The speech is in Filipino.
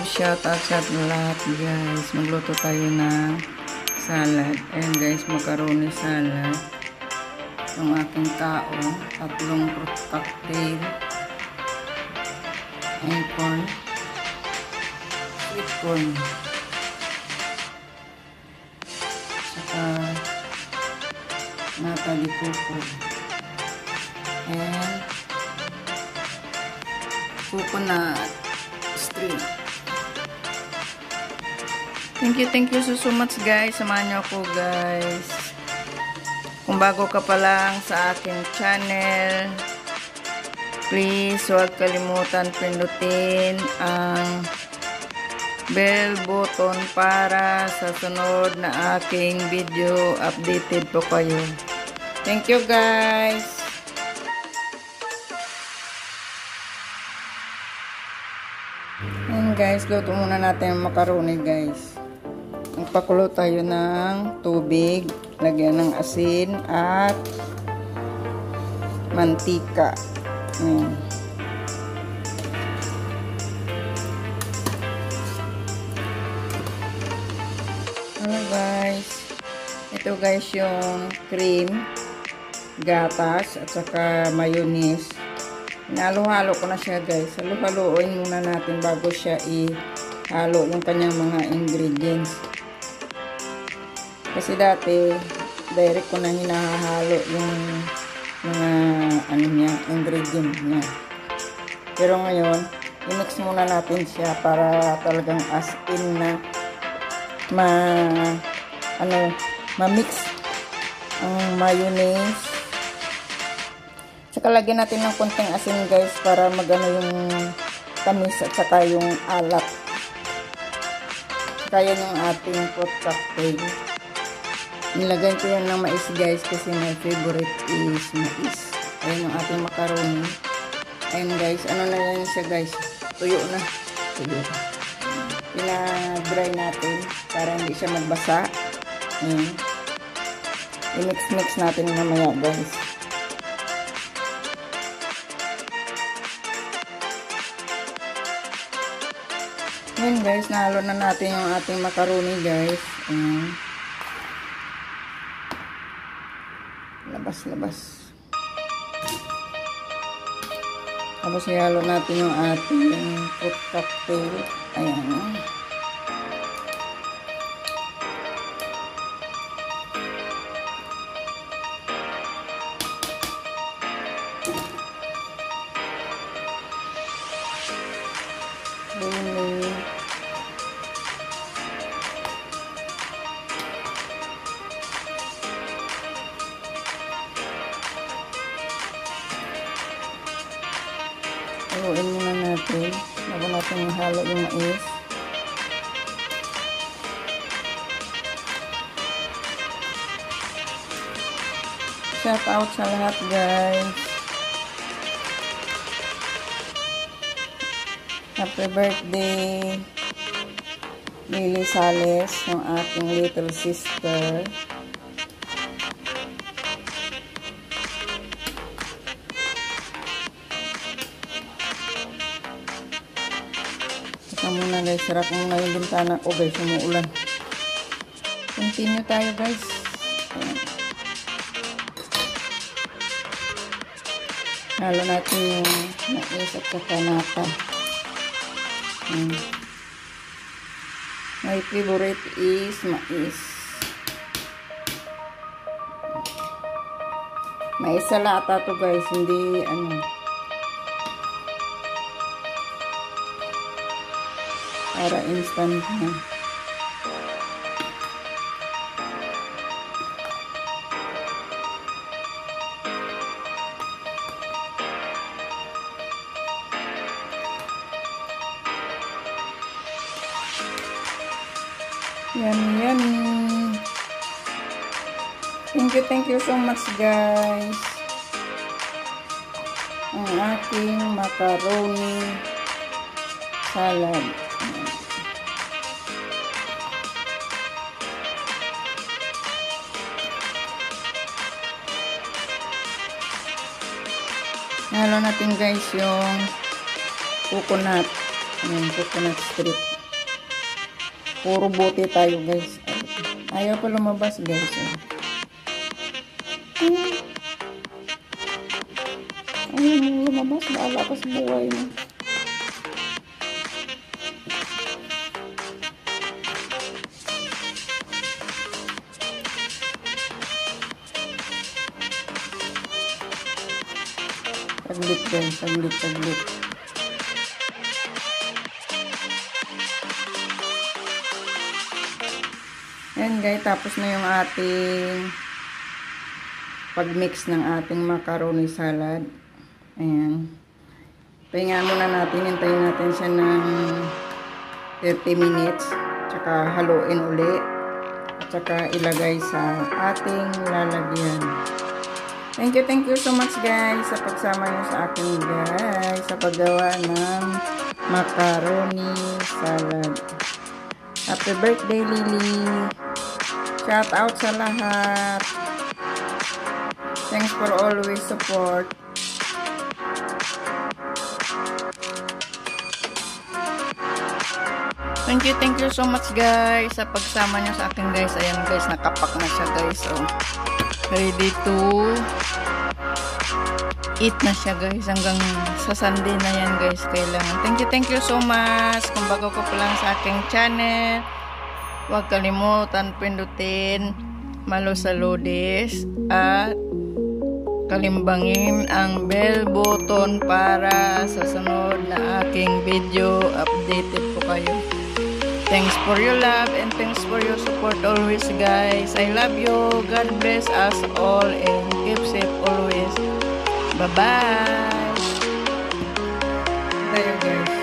shout out sa lahat guys. Magluto tayo ng salad. Ayan guys, macaroni salad. Yung aking tao, tatlong fruit cocktail, and corn, sweet corn, saka nata di coco, and coconut string. Thank you so much guys. Samahan niyo ako guys. Kung bago ka pa lang sa aking channel, please huwag kalimutan pindutin ang bell button para sa sunod na aking video updated po kayo. Thank you guys. Ayan guys, luto muna natin ang macaroni guys. Magpakulo tayo ng tubig, lagyan ng asin at mantika. Ayan. Hello guys, ito guys yung cream, gatas at saka mayonnaise. Hinalo-halo ko na siya guys. Halo-haloin muna natin bago siya ihalo yung kanyang mga ingredients. Kasi dati, direct ko na hinahalo yung mga ano niya, ingredient niya. Pero ngayon, i-mix muna natin siya para talagang as in na ma-mix ang mayonnaise. Tsaka lagyan natin ng konting asin guys para magano yung tamis at saka yung alat. Tsaka yan yung ating fruit cocktail. Nilagay ko yan ng mais guys kasi my favorite is mais. Ayan yung ating macaroni. Ayan guys, ano na yan siya guys, tuyo na. Tuyo. Pina-dry natin para hindi siya magbasa. Ayan. I-mix natin mamaya guys. Ayan guys, nahalo na natin yung ating macaroni guys. Ayan. Labas. Tapos ihalo natin yung ating fruit cocktail. Ayan. Haluin muna natin bago natin ihalo yung mais. Shout out sa lahat guys. Happy birthday Lily Sales, yung aking little sister. Muna guys, sarap muna yung bintana ko guys, umuulan. Continue tayo guys. Ayan. Halo natin yung mais at saka nata. My favorite is mais. Mais sa lata to guys, hindi para instant na. Yan. Thank you so much guys. Ang aking macaroni salad. Halo natin guys yung coconut. Ayan, coconut strip. Puro bote tayo guys. Ayaw pa lumabas guys. Ayaw mo lumabas. Bahala ka sa buhay mo. Saglit guys. Saglit. Ayan guys, tapos na yung ating pag-mix ng ating macaroni salad. Ayan. Pahingaan muna natin, hintayin natin siya ng 30 minutes. Tsaka haluin uli. At tsaka ilagay sa ating lalagyan. Thank you so much guys sa pagsama nyo sa akin guys sa paggawa ng macaroni salad. Happy birthday Lily! Shout out sa lahat. Thanks for always support. Thank you so much guys sa pagsama nyo sa akin guys. Ayan guys, nakapak na siya guys. So, ready to eat na siya guys. Hanggang sa Sunday na yan guys. Kailangan. Thank you so much. Kung bago ka pa lang sa aking channel, huwag kalimutan pindutin Malusaludes at kalimbangin ang bell button para sa sunod na aking video. Updated po kayo. Thanks for your love and thanks for your support always guys. I love you. God bless us all and keep safe always. Bye-bye. There guys.